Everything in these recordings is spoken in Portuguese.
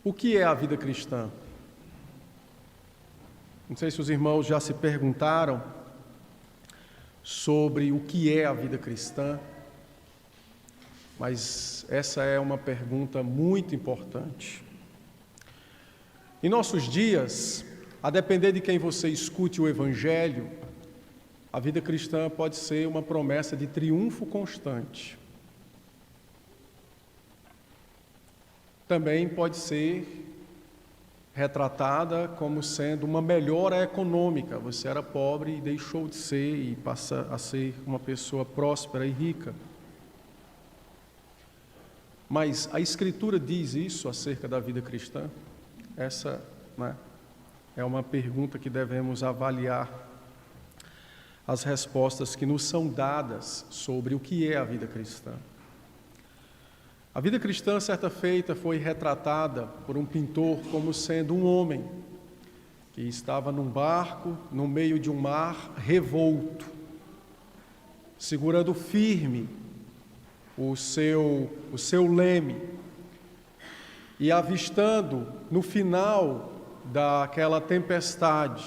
O que é a vida cristã? Não sei se os irmãos já se perguntaram sobre o que é a vida cristã, mas essa é uma pergunta muito importante. Em nossos dias, a depender de quem você escute o Evangelho, a vida cristã pode ser uma promessa de triunfo constante. Também pode ser retratada como sendo uma melhora econômica. Você era pobre e deixou de ser e passa a ser uma pessoa próspera e rica. Mas a Escritura diz isso acerca da vida cristã? Essa, é uma pergunta que devemos avaliar as respostas que nos são dadas sobre o que é a vida cristã. A vida cristã, certa feita, foi retratada por um pintor como sendo um homem que estava num barco no meio de um mar revolto, segurando firme o seu leme e avistando no final daquela tempestade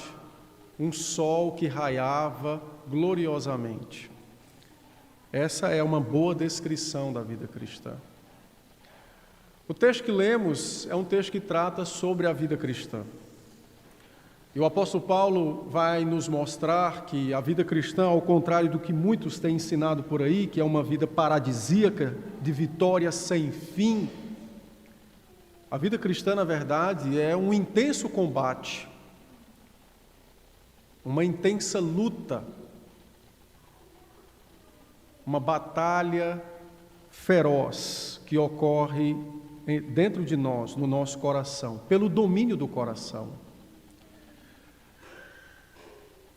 um sol que raiava gloriosamente. Essa é uma boa descrição da vida cristã. O texto que lemos é um texto que trata sobre a vida cristã. E o apóstolo Paulo vai nos mostrar que a vida cristã, ao contrário do que muitos têm ensinado por aí, que é uma vida paradisíaca, de vitória sem fim, a vida cristã, na verdade, é um intenso combate, uma intensa luta, uma batalha feroz que ocorre dentro de nós, no nosso coração, pelo domínio do coração.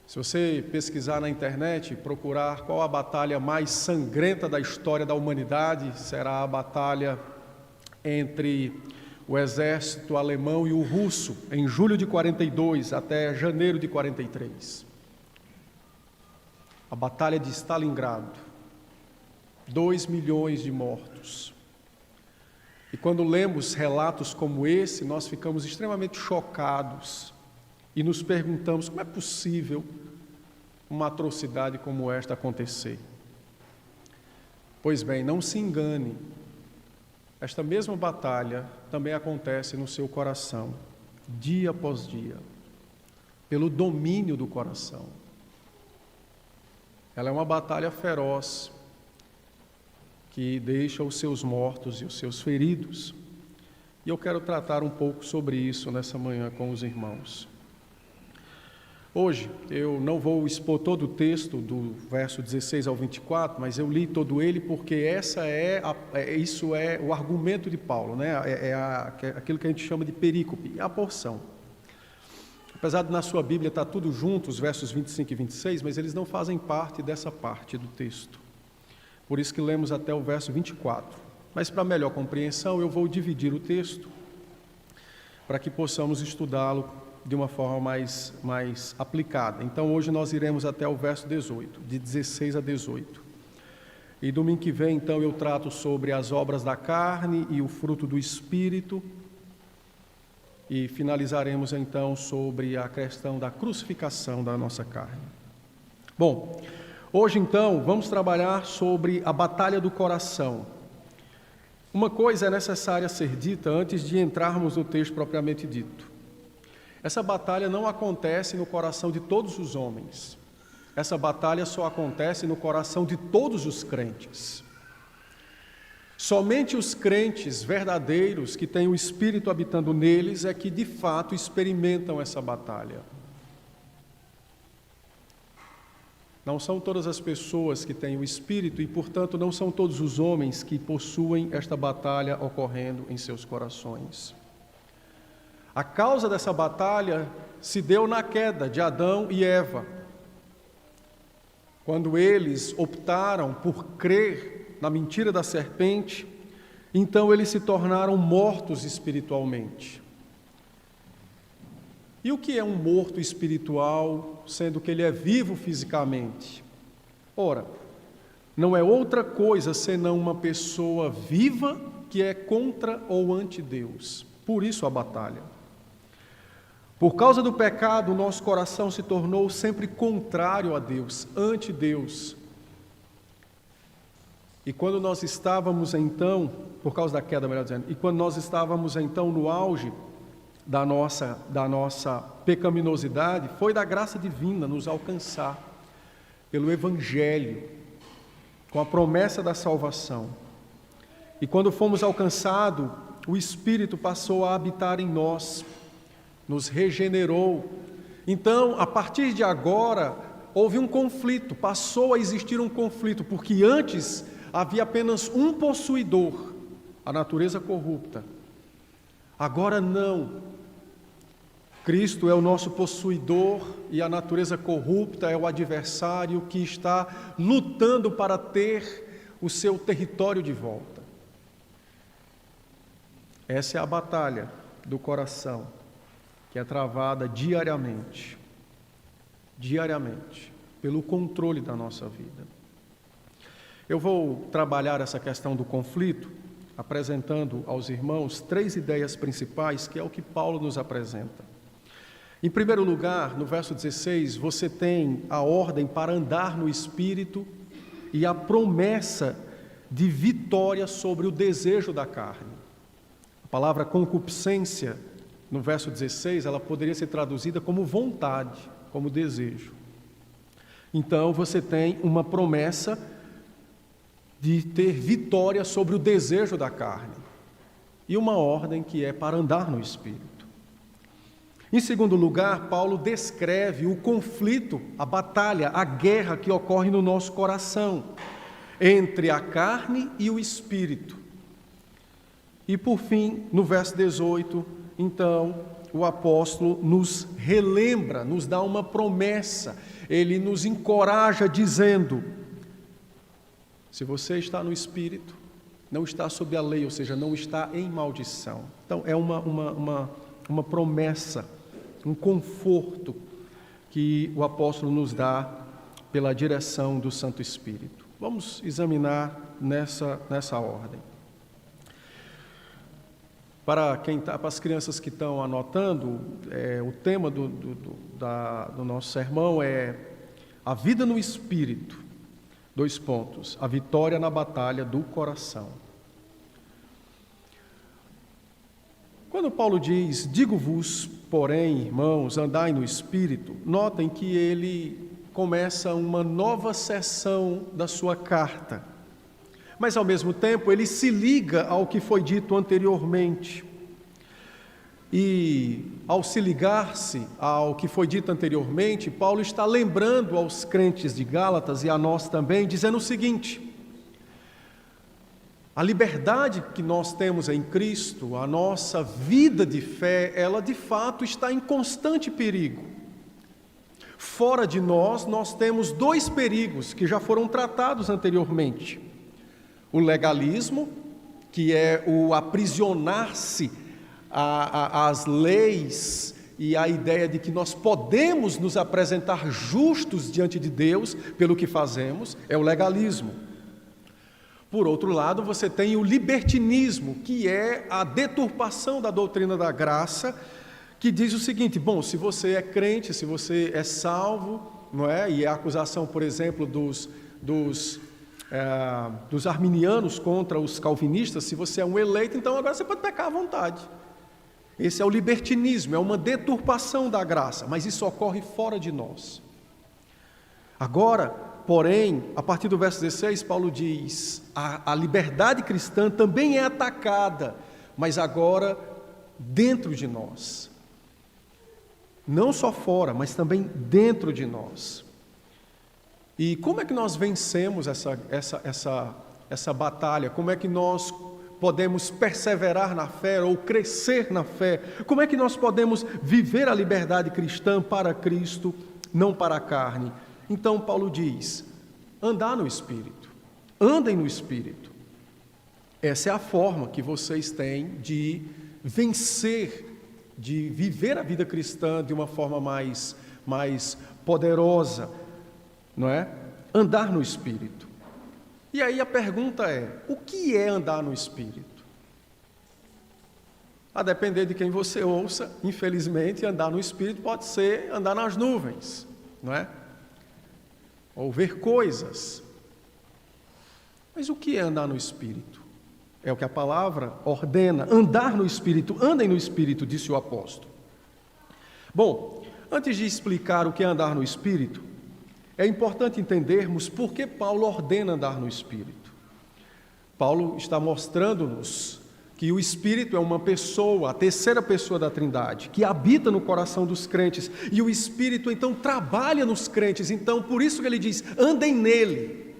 Se você pesquisar na internet, procurar qual a batalha mais sangrenta da história da humanidade, será a batalha entre o exército alemão e o russo, em julho de 42 até janeiro de 43. A Batalha de Stalingrado. 2 milhões de mortos. E quando lemos relatos como esse, nós ficamos extremamente chocados e nos perguntamos como é possível uma atrocidade como esta acontecer. Pois bem, não se engane, esta mesma batalha também acontece no seu coração, dia após dia, pelo domínio do coração. Ela é uma batalha feroz, que deixa os seus mortos e os seus feridos. E eu quero tratar um pouco sobre isso nessa manhã com os irmãos. Hoje, eu não vou expor todo o texto do verso 16 ao 24, mas eu li todo ele porque isso é o argumento de Paulo, aquilo que a gente chama de perícope, a porção. Apesar de na sua Bíblia estar tudo junto, os versos 25 e 26, mas eles não fazem parte dessa parte do texto. Por isso que lemos até o verso 24. Mas para melhor compreensão, eu vou dividir o texto para que possamos estudá-lo de uma forma mais aplicada. Então, hoje nós iremos até o verso 18, de 16 a 18. E domingo que vem, então, eu trato sobre as obras da carne e o fruto do Espírito. E finalizaremos, então, sobre a questão da crucificação da nossa carne. Bom, hoje, então, vamos trabalhar sobre a batalha do coração. Uma coisa é necessária ser dita antes de entrarmos no texto propriamente dito. Essa batalha não acontece no coração de todos os homens. Essa batalha só acontece no coração de todos os crentes. Somente os crentes verdadeiros, que têm o Espírito habitando neles, é que de fato experimentam essa batalha. Não são todas as pessoas que têm o Espírito e, portanto, não são todos os homens que possuem esta batalha ocorrendo em seus corações. A causa dessa batalha se deu na queda de Adão e Eva, quando eles optaram por crer na mentira da serpente, então eles se tornaram mortos espiritualmente. E o que é um morto espiritual, sendo que ele é vivo fisicamente? Ora, não é outra coisa senão uma pessoa viva que é contra ou anti Deus. Por isso a batalha. Por causa do pecado, o nosso coração se tornou sempre contrário a Deus, ante Deus. E quando nós estávamos então, por causa da queda, melhor dizendo, e quando nós estávamos então no auge da nossa pecaminosidade, foi da graça divina nos alcançar pelo Evangelho, com a promessa da salvação. E quando fomos alcançados, o Espírito passou a habitar em nós, nos regenerou. Então, a partir de agora, houve um conflito, passou a existir um conflito, porque antes havia apenas um possuidor, a natureza corrupta. Agora não. Cristo é o nosso possuidor e a natureza corrupta é o adversário que está lutando para ter o seu território de volta. Essa é a batalha do coração, que é travada diariamente, pelo controle da nossa vida. Eu vou trabalhar essa questão do conflito, apresentando aos irmãos 3 ideias principais, que é o que Paulo nos apresenta. Em primeiro lugar, no verso 16, você tem a ordem para andar no Espírito e a promessa de vitória sobre o desejo da carne. A palavra concupiscência, no verso 16, ela poderia ser traduzida como vontade, como desejo. Então, você tem uma promessa de ter vitória sobre o desejo da carne. E uma ordem que é para andar no Espírito. Em segundo lugar, Paulo descreve o conflito, a batalha, a guerra que ocorre no nosso coração, entre a carne e o Espírito. E por fim, no verso 18, então, o apóstolo nos relembra, nos dá uma promessa, ele nos encoraja dizendo: se você está no Espírito, não está sob a lei, ou seja, não está em maldição. Então, é uma promessa, um conforto que o apóstolo nos dá pela direção do Santo Espírito. Vamos examinar nessa ordem. Para as crianças que estão anotando, o tema do nosso sermão é a vida no Espírito. 2 pontos. A vitória na batalha do coração. Quando Paulo diz, digo-vos, porém, irmãos, andai no Espírito, notem que ele começa uma nova seção da sua carta. Mas, ao mesmo tempo, ele se liga ao que foi dito anteriormente. E, ao se ligar-se ao que foi dito anteriormente, Paulo está lembrando aos crentes de Gálatas e a nós também, dizendo o seguinte: a liberdade que nós temos em Cristo, a nossa vida de fé, ela de fato está em constante perigo. Fora de nós temos 2 perigos que já foram tratados anteriormente. O legalismo, que é o aprisionar-se às leis e a ideia de que nós podemos nos apresentar justos diante de Deus pelo que fazemos, é o legalismo. Por outro lado, você tem o libertinismo, que é a deturpação da doutrina da graça, que diz o seguinte: bom, se você é crente, se você é salvo, não é? E a acusação, por exemplo, dos arminianos contra os calvinistas, se você é um eleito, então agora você pode pecar à vontade. Esse é o libertinismo, é uma deturpação da graça, mas isso ocorre fora de nós. Agora, porém, a partir do verso 16, Paulo diz, a liberdade cristã também é atacada, mas agora dentro de nós. Não só fora, mas também dentro de nós. E como é que nós vencemos essa batalha? Como é que nós podemos perseverar na fé ou crescer na fé? Como é que nós podemos viver a liberdade cristã para Cristo, não para a carne? Então Paulo diz, andar no Espírito, andem no Espírito. Essa é a forma que vocês têm de vencer, de viver a vida cristã de uma forma mais poderosa, não é? Andar no Espírito. E aí a pergunta é, o que é andar no Espírito? A depender de quem você ouça, infelizmente, andar no Espírito pode ser andar nas nuvens, não é? Ou ver coisas. Mas o que é andar no Espírito? É o que a palavra ordena, andar no Espírito. Andem no Espírito, disse o apóstolo. Bom, antes de explicar o que é andar no Espírito, é importante entendermos por que Paulo ordena andar no Espírito. Paulo está mostrando-nos que o Espírito é uma pessoa, a terceira pessoa da Trindade, que habita no coração dos crentes, e o Espírito então trabalha nos crentes, então por isso que ele diz, andem nele.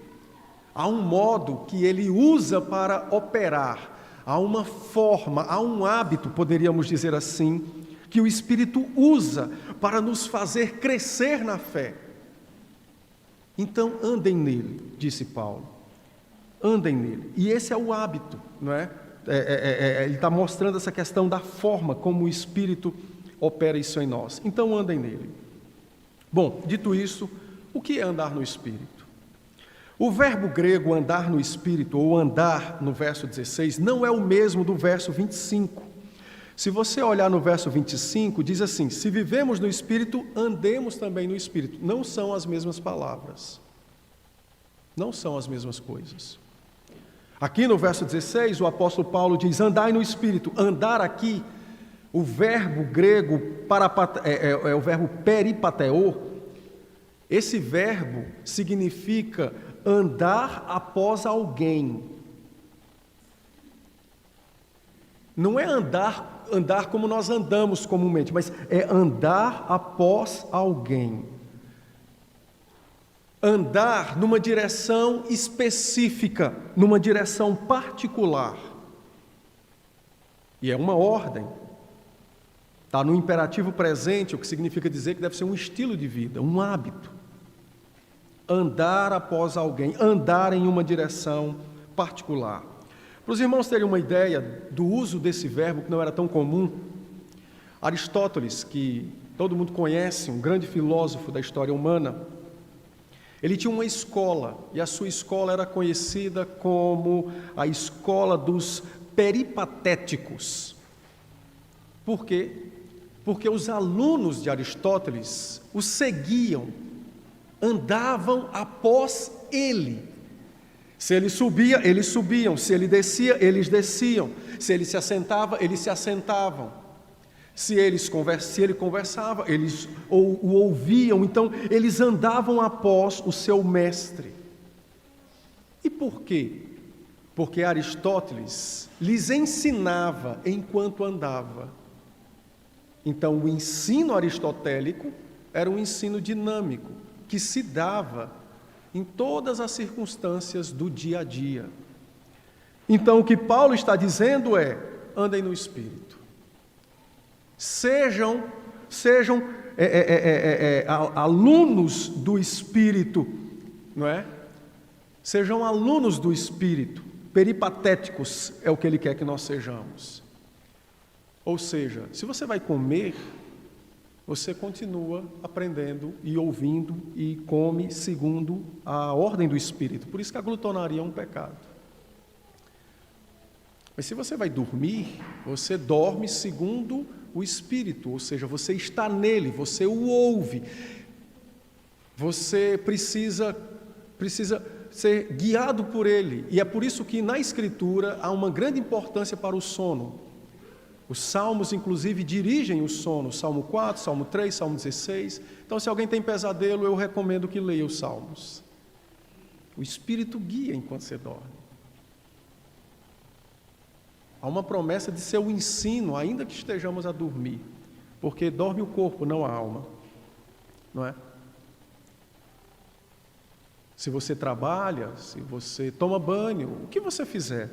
Há um modo que ele usa para operar, há uma forma, há um hábito, poderíamos dizer assim, que o Espírito usa para nos fazer crescer na fé. Então andem nele, disse Paulo, andem nele, e esse é o hábito, não é? Ele está mostrando essa questão da forma como o Espírito opera isso em nós. Então andem nele. Bom, dito isso, o que é andar no Espírito? O verbo grego andar no Espírito, ou andar no verso 16, não é o mesmo do verso 25. Se você olhar no verso 25, diz assim, se vivemos no Espírito, andemos também no Espírito. Não são as mesmas palavras. Não são as mesmas coisas. Aqui no verso 16, o apóstolo Paulo diz, andai no Espírito. Andar aqui, o verbo grego é o verbo peripateo. Esse verbo significa andar após alguém. Não é andar como nós andamos comumente, mas é andar após alguém. Andar numa direção específica, numa direção particular. E é uma ordem. Está no imperativo presente, o que significa dizer que deve ser um estilo de vida, um hábito. Andar após alguém, andar em uma direção particular. Para os irmãos terem uma ideia do uso desse verbo, que não era tão comum, Aristóteles, que todo mundo conhece, um grande filósofo da história humana, ele tinha uma escola, e a sua escola era conhecida como a escola dos peripatéticos. Por quê? Porque os alunos de Aristóteles o seguiam, andavam após ele. Se ele subia, eles subiam. Se ele descia, eles desciam. Se ele se assentava, eles se assentavam. Se ele conversava, eles o ouviam. Então, eles andavam após o seu mestre. E por quê? Porque Aristóteles lhes ensinava enquanto andava. Então, o ensino aristotélico era um ensino dinâmico, que se dava em todas as circunstâncias do dia a dia. Então, o que Paulo está dizendo é, andem no Espírito. Sejam alunos do Espírito, não é? Sejam alunos do Espírito, peripatéticos é o que ele quer que nós sejamos. Ou seja, se você vai comer, você continua aprendendo e ouvindo e come segundo a ordem do Espírito. Por isso que a glutonaria é um pecado. Mas se você vai dormir, você dorme segundo o Espírito, ou seja, você está nele, você o ouve. Você precisa ser guiado por ele. E é por isso que na Escritura há uma grande importância para o sono. Os salmos, inclusive, dirigem o sono. Salmo 4, Salmo 3, Salmo 16. Então, se alguém tem pesadelo, eu recomendo que leia os salmos. O Espírito guia enquanto você dorme. Há uma promessa de seu ensino, ainda que estejamos a dormir. Porque dorme o corpo, não a alma. Não é? Se você trabalha, se você toma banho, o que você fizer.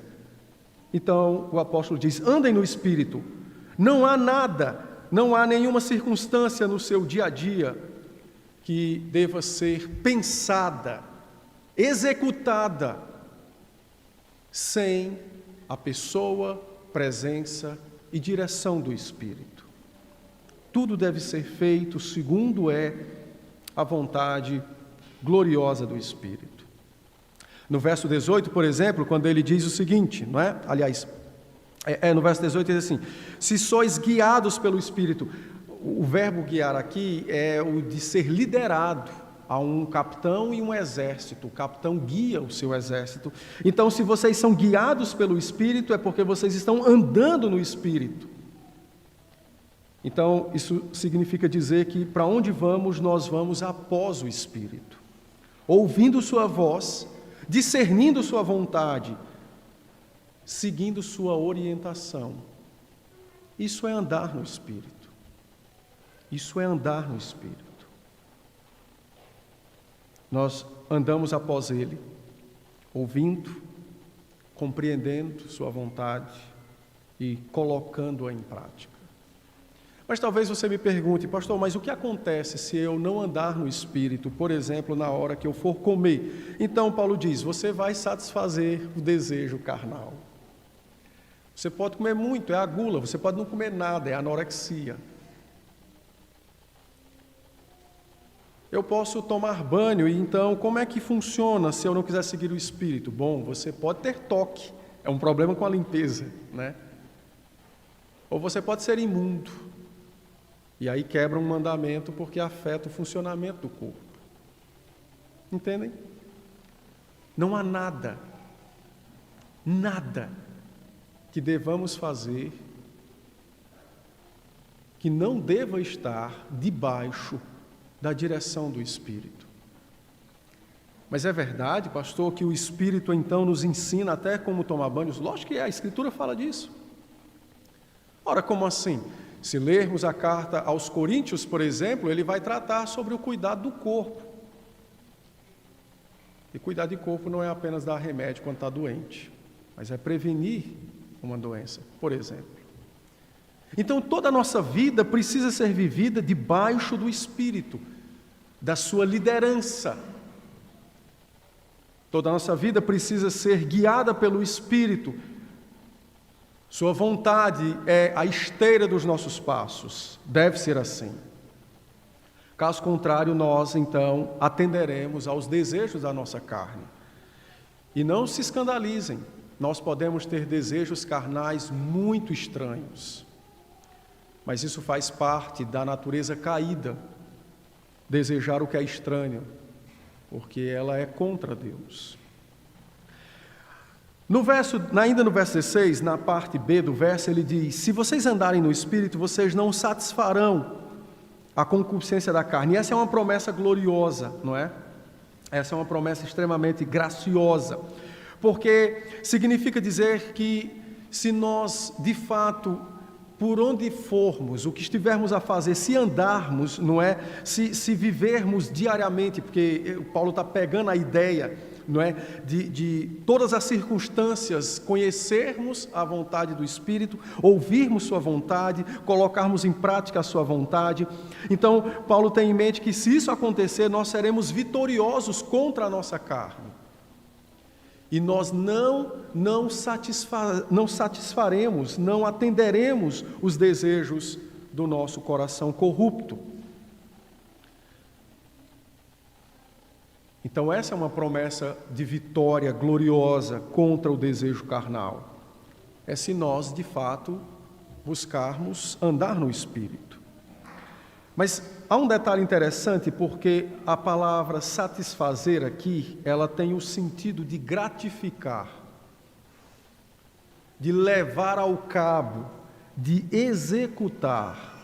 Então, o apóstolo diz, andem no Espírito. Não há nada, não há nenhuma circunstância no seu dia a dia que deva ser pensada, executada, sem a pessoa, presença e direção do Espírito. Tudo deve ser feito segundo é a vontade gloriosa do Espírito. No verso 18, por exemplo, quando ele diz o seguinte, não é? Aliás, No verso 18 diz assim: se sois guiados pelo Espírito. O verbo guiar aqui é o de ser liderado. Há um capitão e um exército. O capitão guia o seu exército. Então, se vocês são guiados pelo Espírito, é porque vocês estão andando no Espírito. Então, isso significa dizer que para onde vamos, nós vamos após o Espírito. Ouvindo sua voz, discernindo sua vontade, seguindo sua orientação. Isso é andar no Espírito. Isso é andar no Espírito. Nós andamos após Ele, ouvindo, compreendendo sua vontade e colocando-a em prática. Mas talvez você me pergunte: pastor, mas o que acontece se eu não andar no Espírito, por exemplo, na hora que eu for comer? Então, Paulo diz: você vai satisfazer o desejo carnal. Você pode comer muito, é a gula. Você pode não comer nada, é a anorexia. Eu posso tomar banho, e então como é que funciona se eu não quiser seguir o Espírito? Bom, você pode ter toque, é um problema com a limpeza, né? Ou você pode ser imundo, e aí quebra um mandamento porque afeta o funcionamento do corpo. Entendem? Não há nada que devamos fazer que não deva estar debaixo da direção do Espírito. Mas é verdade, pastor, que o Espírito então nos ensina até como tomar banhos? Lógico que a Escritura fala disso. Ora, como assim? Se lermos a carta aos Coríntios, por exemplo, ele vai tratar sobre o cuidado do corpo. E cuidar de corpo não é apenas dar remédio quando está doente, mas é prevenir uma doença, por exemplo. Então, toda a nossa vida precisa ser vivida debaixo do Espírito, da sua liderança. Toda a nossa vida precisa ser guiada pelo Espírito. Sua vontade é a esteira dos nossos passos. Deve ser assim. Caso contrário, nós, então, atenderemos aos desejos da nossa carne. E não se escandalizem, nós podemos ter desejos carnais muito estranhos. Mas isso faz parte da natureza caída, desejar o que é estranho, porque ela é contra Deus. Ainda no verso 16, na parte B do verso, ele diz: se vocês andarem no Espírito, vocês não satisfarão a concupiscência da carne. E essa é uma promessa gloriosa, não é? Essa é uma promessa extremamente graciosa, porque significa dizer que se nós, de fato, por onde formos, o que estivermos a fazer, se andarmos, não é? Se vivermos diariamente, porque Paulo está pegando a ideia, não é? De todas as circunstâncias, conhecermos a vontade do Espírito, ouvirmos sua vontade, colocarmos em prática a sua vontade. Então, Paulo tem em mente que se isso acontecer, nós seremos vitoriosos contra a nossa carne. E nós não satisfaremos, não atenderemos os desejos do nosso coração corrupto. Então essa é uma promessa de vitória gloriosa contra o desejo carnal. É se nós, de fato, buscarmos andar no Espírito. Mas há um detalhe interessante, porque a palavra satisfazer aqui, ela tem o sentido de gratificar, de levar ao cabo, de executar.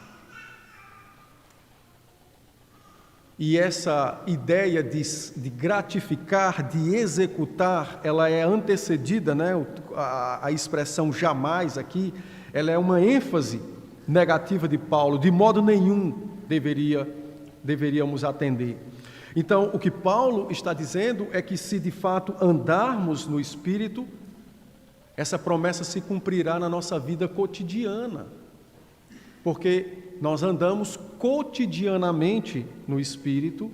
E essa ideia de gratificar, de executar, ela é antecedida, né? A expressão jamais aqui, ela é uma ênfase negativa de Paulo, de modo nenhum deveríamos atender. Então, o que Paulo está dizendo é que se de fato andarmos no Espírito, essa promessa se cumprirá na nossa vida cotidiana, porque nós andamos cotidianamente no Espírito,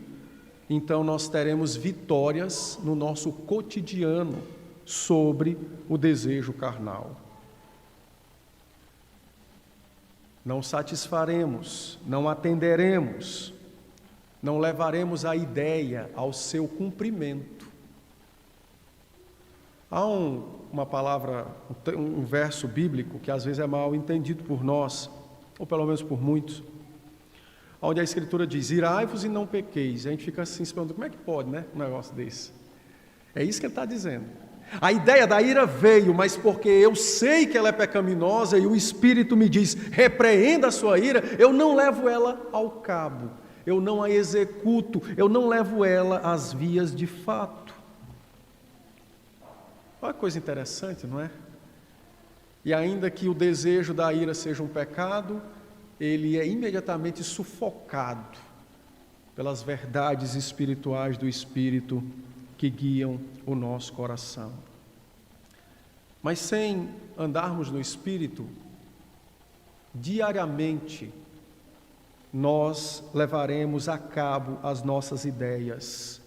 então nós teremos vitórias no nosso cotidiano sobre o desejo carnal. Não satisfaremos, não atenderemos, não levaremos a ideia ao seu cumprimento. Há uma palavra, um verso bíblico que às vezes é mal entendido por nós, ou pelo menos por muitos, onde a Escritura diz: irai-vos e não pequeis. A gente fica assim se perguntando, como é que pode, né, um negócio desse? É isso que ele está dizendo. A ideia da ira veio, mas porque eu sei que ela é pecaminosa e o Espírito me diz, repreenda a sua ira, eu não levo ela ao cabo, eu não a executo, eu não levo ela às vias de fato. Olha que coisa interessante, não é? E ainda que o desejo da ira seja um pecado, ele é imediatamente sufocado pelas verdades espirituais do Espírito que guiam o nosso coração. Mas sem andarmos no Espírito, diariamente nós levaremos a cabo as nossas ideias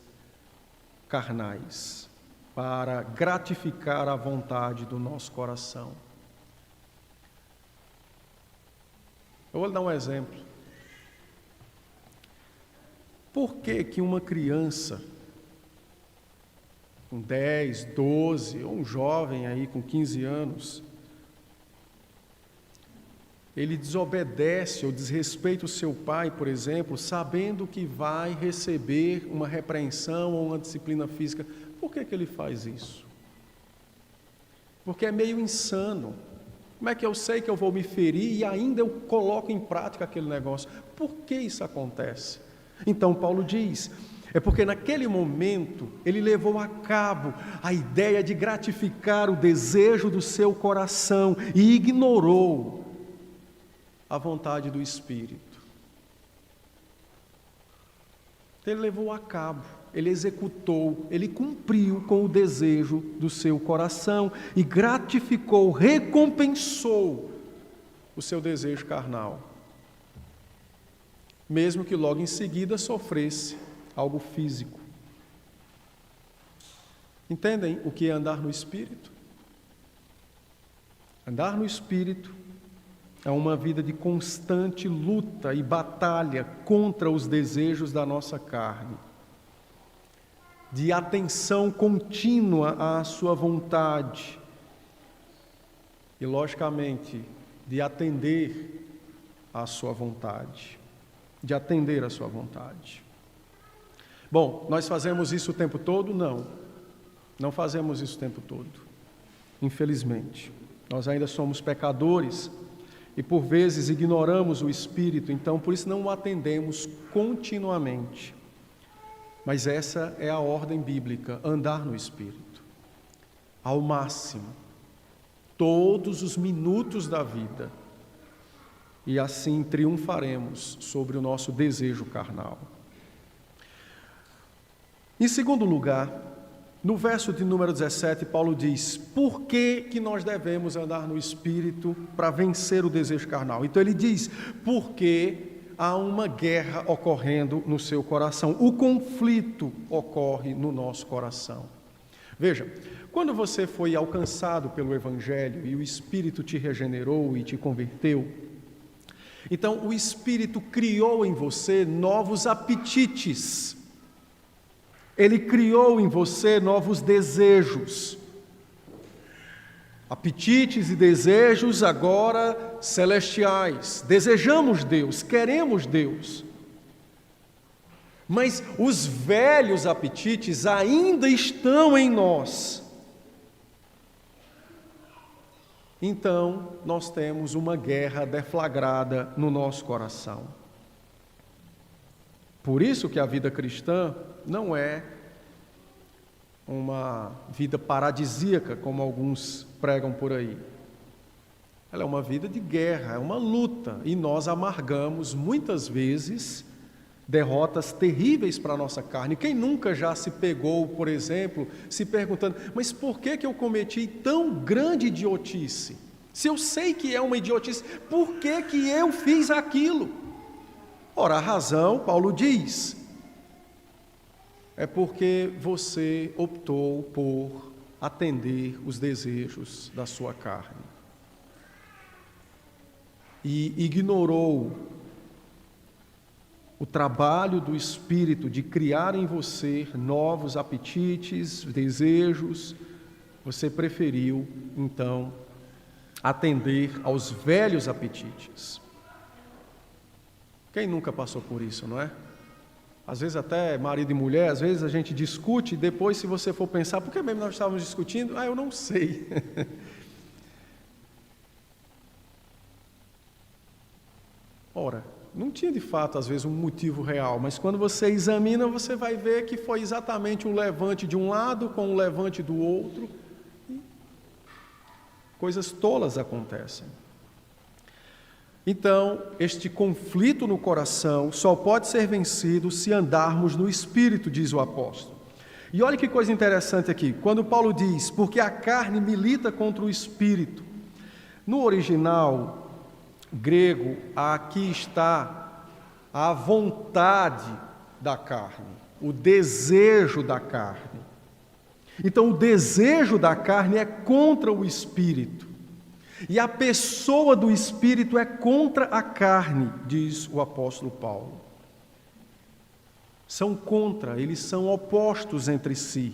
carnais para gratificar a vontade do nosso coração. Eu vou lhe dar um exemplo. Por que que uma criança com 10, 12, ou um jovem aí com 15 anos, ele desobedece ou desrespeita o seu pai, por exemplo, sabendo que vai receber uma repreensão ou uma disciplina física? Por que que ele faz isso? Porque é meio insano. Como é que eu sei que eu vou me ferir e ainda eu coloco em prática aquele negócio? Por que isso acontece? Então Paulo diz, é porque naquele momento ele levou a cabo a ideia de gratificar o desejo do seu coração e ignorou a vontade do Espírito. Ele levou a cabo, ele executou, ele cumpriu com o desejo do seu coração e gratificou, recompensou o seu desejo carnal, mesmo que logo em seguida sofresse algo físico. Entendem o que é andar no Espírito? Andar no Espírito é uma vida de constante luta e batalha contra os desejos da nossa carne, de atenção contínua à sua vontade e, logicamente, de atender à sua vontade, de atender à sua vontade. Bom, nós fazemos isso o tempo todo? Não, não fazemos isso o tempo todo, infelizmente. Nós ainda somos pecadores e por vezes ignoramos o Espírito, então por isso não o atendemos continuamente. Mas essa é a ordem bíblica, andar no Espírito, ao máximo, todos os minutos da vida, e assim triunfaremos sobre o nosso desejo carnal. Em segundo lugar, no verso de número 17, Paulo diz, por que que nós devemos andar no Espírito para vencer o desejo carnal? Então ele diz, porque há uma guerra ocorrendo no seu coração, o conflito ocorre no nosso coração. Veja, quando você foi alcançado pelo Evangelho e o Espírito te regenerou e te converteu, então o Espírito criou em você novos apetites. Ele criou em você novos desejos, apetites e desejos agora celestiais. Desejamos Deus, queremos Deus. Mas os velhos apetites ainda estão em nós. Então, nós temos uma guerra deflagrada no nosso coração. Por isso que a vida cristã não é uma vida paradisíaca, como alguns pregam por aí. Ela é uma vida de guerra, é uma luta, e nós amargamos muitas vezes derrotas terríveis para a nossa carne. Quem nunca já se pegou, por exemplo, se perguntando, mas por que que eu cometi tão grande idiotice? Se eu sei que é uma idiotice, por que que eu fiz aquilo? Ora, a razão, Paulo diz, é porque você optou por atender os desejos da sua carne e ignorou o trabalho do Espírito de criar em você novos apetites, desejos, você preferiu, então, atender aos velhos apetites. Quem nunca passou por isso, não é? Às vezes até marido e mulher, às vezes a gente discute e depois, se você for pensar, por que mesmo nós estávamos discutindo? Eu não sei. Ora, não tinha de fato, às vezes, um motivo real, mas quando você examina, você vai ver que foi exatamente um levante de um lado com um levante do outro. E coisas tolas acontecem. Então, este conflito no coração só pode ser vencido se andarmos no Espírito, diz o apóstolo. E olha que coisa interessante aqui, quando Paulo diz, porque a carne milita contra o Espírito. No original grego, aqui está a vontade da carne, o desejo da carne. Então, o desejo da carne é contra o Espírito. E a pessoa do Espírito é contra a carne, diz o apóstolo Paulo. São contra, eles são opostos entre si.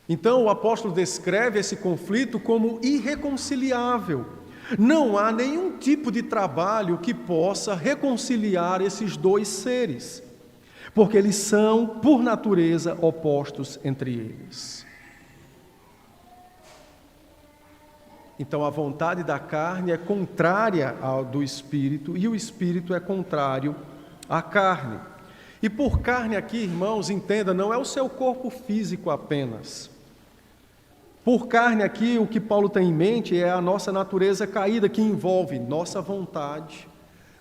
Então, o apóstolo descreve esse conflito como irreconciliável. Não há nenhum tipo de trabalho que possa reconciliar esses dois seres, porque eles são, por natureza, opostos entre eles. Então, a vontade da carne é contrária ao do Espírito, e o Espírito é contrário à carne. E por carne aqui, irmãos, entenda, não é o seu corpo físico apenas. Por carne aqui, o que Paulo tem em mente é a nossa natureza caída, que envolve nossa vontade,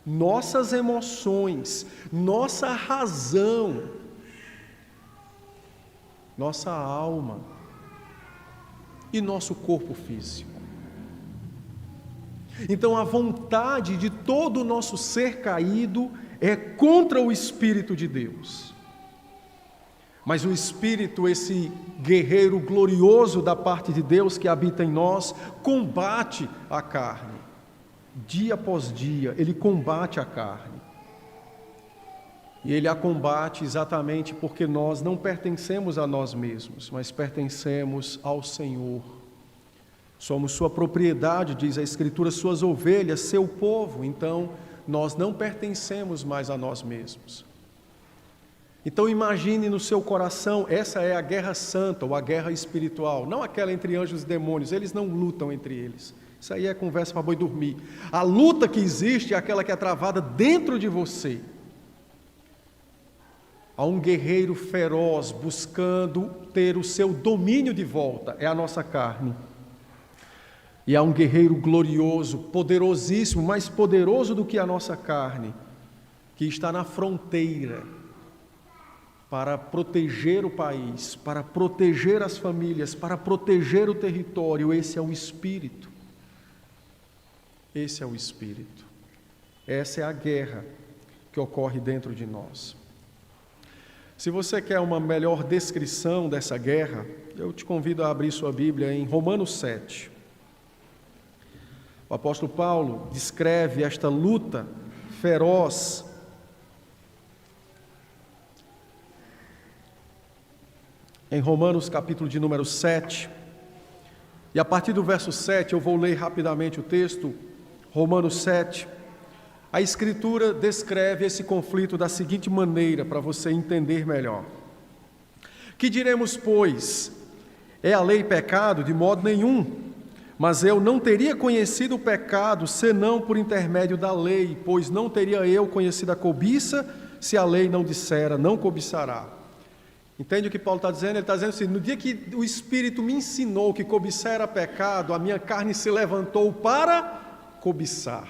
nossas emoções, nossa razão, nossa alma e nosso corpo físico. Então, a vontade de todo o nosso ser caído é contra o Espírito de Deus. Mas o Espírito, esse guerreiro glorioso da parte de Deus que habita em nós, combate a carne. Dia após dia, ele combate a carne. E ele a combate exatamente porque nós não pertencemos a nós mesmos, mas pertencemos ao Senhor. Somos sua propriedade, diz a Escritura, suas ovelhas, seu povo. Então, nós não pertencemos mais a nós mesmos. Então imagine no seu coração, essa é a guerra santa, ou a guerra espiritual, não aquela entre anjos e demônios, eles não lutam entre eles. Isso aí é conversa para boi dormir. A luta que existe é aquela que é travada dentro de você. Há um guerreiro feroz buscando ter o seu domínio de volta, é a nossa carne. E há um guerreiro glorioso, poderosíssimo, mais poderoso do que a nossa carne, que está na fronteira, para proteger o país, para proteger as famílias, para proteger o território. Esse é o Espírito. Esse é o Espírito. Essa é a guerra que ocorre dentro de nós. Se você quer uma melhor descrição dessa guerra, eu te convido a abrir sua Bíblia em Romanos 7. O apóstolo Paulo descreve esta luta feroz em Romanos capítulo de número 7, e a partir do verso 7, eu vou ler rapidamente o texto, Romanos 7, a Escritura descreve esse conflito da seguinte maneira, para você entender melhor. Que diremos, pois? É a lei pecado? De modo nenhum, mas eu não teria conhecido o pecado, senão por intermédio da lei, pois não teria eu conhecido a cobiça, se a lei não dissera, não cobiçará. Entende o que Paulo está dizendo? Ele está dizendo assim, no dia que o Espírito me ensinou que cobiçar era pecado, a minha carne se levantou para cobiçar.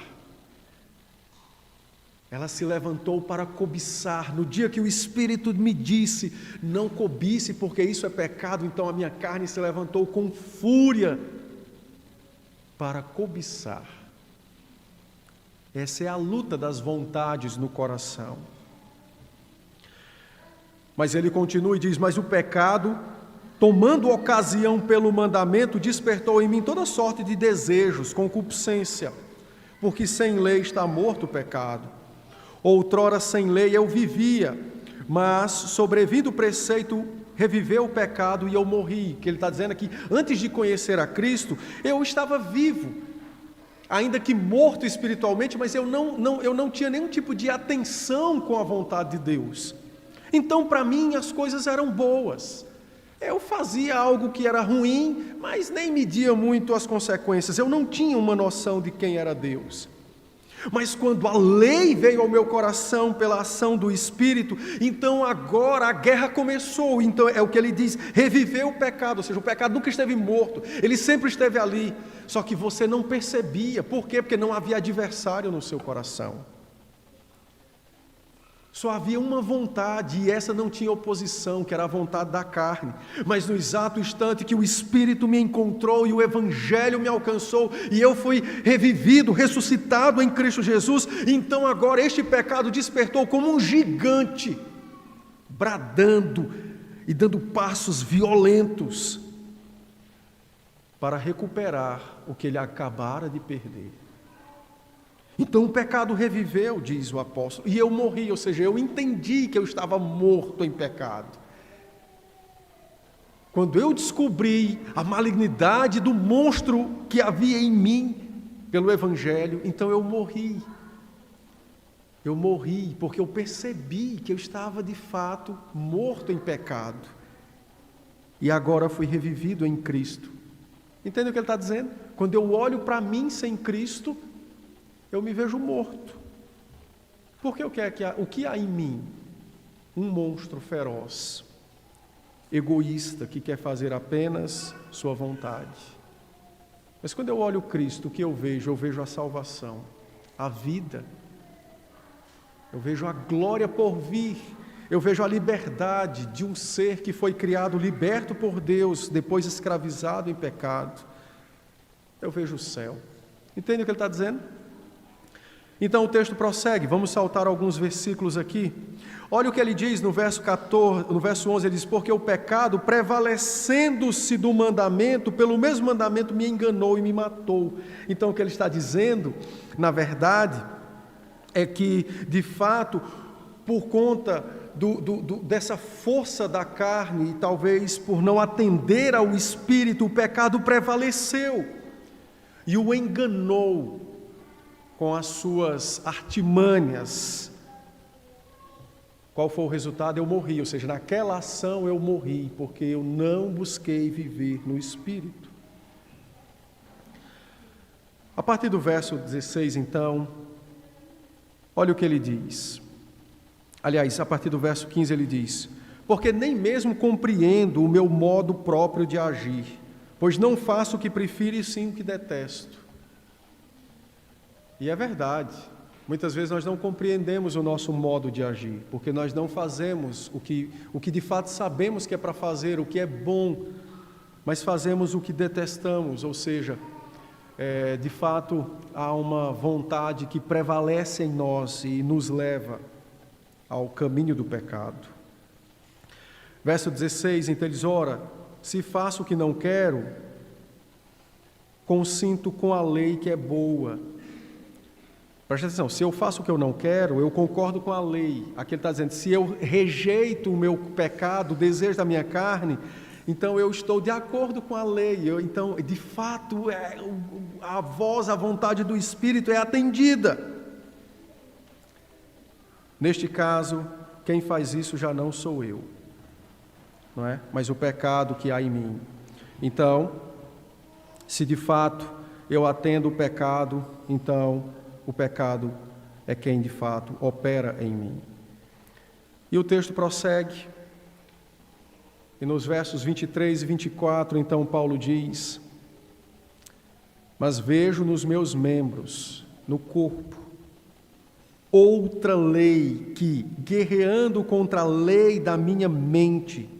Ela se levantou para cobiçar. No dia que o Espírito me disse, não cobice, porque isso é pecado, então a minha carne se levantou com fúria para cobiçar. Essa é a luta das vontades no coração. Mas ele continua e diz, mas o pecado, tomando ocasião pelo mandamento, despertou em mim toda sorte de desejos, concupiscência, porque sem lei está morto o pecado. Outrora sem lei eu vivia, mas sobrevindo o preceito, reviveu o pecado e eu morri. Que ele está dizendo aqui, antes de conhecer a Cristo, eu estava vivo, ainda que morto espiritualmente, mas eu não tinha nenhum tipo de atenção com a vontade de Deus. Então, para mim, as coisas eram boas. Eu fazia algo que era ruim, mas nem media muito as consequências. Eu não tinha uma noção de quem era Deus. Mas quando a lei veio ao meu coração pela ação do Espírito, então agora a guerra começou. Então é o que ele diz, reviveu o pecado, ou seja, o pecado nunca esteve morto, ele sempre esteve ali, só que você não percebia. Por quê? Porque não havia adversário no seu coração. Só havia uma vontade, e essa não tinha oposição, que era a vontade da carne. Mas no exato instante que o Espírito me encontrou e o Evangelho me alcançou, e eu fui revivido, ressuscitado em Cristo Jesus, então agora este pecado despertou como um gigante, bradando e dando passos violentos para recuperar o que ele acabara de perder. Então o pecado reviveu, diz o apóstolo, e eu morri, ou seja, eu entendi que eu estava morto em pecado. Quando eu descobri a malignidade do monstro que havia em mim pelo Evangelho, então eu morri. Eu morri porque eu percebi que eu estava de fato morto em pecado. E agora fui revivido em Cristo. Entende o que ele está dizendo? Quando eu olho para mim sem Cristo, eu me vejo morto. Porque o que há em mim? Um monstro feroz, egoísta, que quer fazer apenas sua vontade. Mas quando eu olho Cristo, o que eu vejo? Eu vejo a salvação, a vida. Eu vejo a glória por vir. Eu vejo a liberdade de um ser que foi criado, liberto por Deus, depois escravizado em pecado. Eu vejo o céu. Entende o que ele está dizendo? Então o texto prossegue, vamos saltar alguns versículos aqui. Olha o que ele diz no verso 11, ele diz, porque o pecado, prevalecendo-se do mandamento, pelo mesmo mandamento me enganou e me matou. Então o que ele está dizendo, na verdade, é que, de fato, por conta dessa força da carne, e talvez por não atender ao Espírito, o pecado prevaleceu e o enganou com as suas artimanhas. Qual foi o resultado? Eu morri, ou seja, naquela ação eu morri, porque eu não busquei viver no Espírito. A partir do verso 16, então, olha o que ele diz. Aliás, a partir do verso 15 ele diz, porque nem mesmo compreendo o meu modo próprio de agir, pois não faço o que prefiro e sim o que detesto. E é verdade, muitas vezes nós não compreendemos o nosso modo de agir, porque nós não fazemos o que de fato sabemos que é para fazer, o que é bom, mas fazemos o que detestamos, ou seja, de fato há uma vontade que prevalece em nós e nos leva ao caminho do pecado. Verso 16, então ele diz, ora, se faço o que não quero, consinto com a lei que é boa. Presta atenção, se eu faço o que eu não quero, eu concordo com a lei. Aqui ele está dizendo, se eu rejeito o meu pecado, o desejo da minha carne, então eu estou de acordo com a lei. Então, de fato, a voz, a vontade do Espírito é atendida. Neste caso, quem faz isso já não sou eu, não é? Mas o pecado que há em mim. Então, se de fato eu atendo o pecado, então o pecado é quem de fato opera em mim. E o texto prossegue, e nos versos 23 e 24, então Paulo diz, mas vejo nos meus membros, no corpo, outra lei que, guerreando contra a lei da minha mente,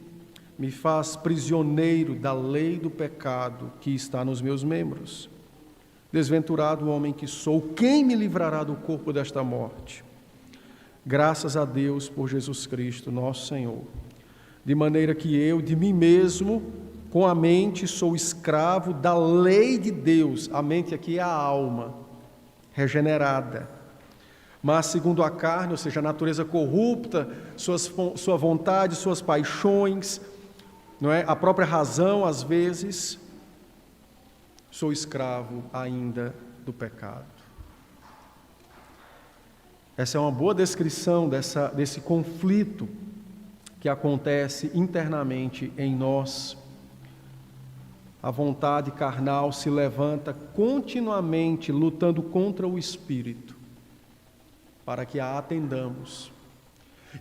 me faz prisioneiro da lei do pecado que está nos meus membros. Desventurado o homem que sou, quem me livrará do corpo desta morte? Graças a Deus por Jesus Cristo, nosso Senhor. De maneira que eu, de mim mesmo, com a mente, sou escravo da lei de Deus. A mente aqui é a alma, regenerada. Mas segundo a carne, ou seja, a natureza corrupta, sua vontade, suas paixões, não é? A própria razão, às vezes, sou escravo ainda do pecado. Essa é uma boa descrição desse conflito que acontece internamente em nós. A vontade carnal se levanta continuamente lutando contra o Espírito, para que a atendamos.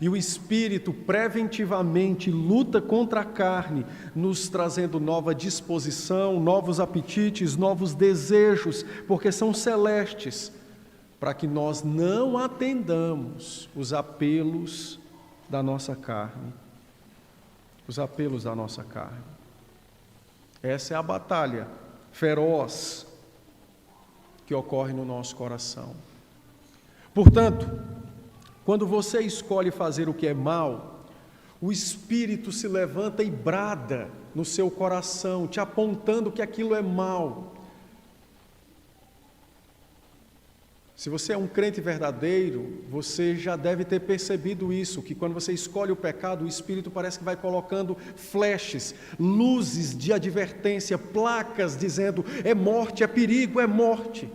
E o Espírito preventivamente luta contra a carne, nos trazendo nova disposição, novos apetites, novos desejos, porque são celestes, para que nós não atendamos os apelos da nossa carne. Os apelos da nossa carne. Essa é a batalha feroz que ocorre no nosso coração. Portanto, quando você escolhe fazer o que é mal, o Espírito se levanta e brada no seu coração, te apontando que aquilo é mal. Se você é um crente verdadeiro, você já deve ter percebido isso, que quando você escolhe o pecado, o Espírito parece que vai colocando flashes, luzes de advertência, placas dizendo, é morte, é perigo, é morte.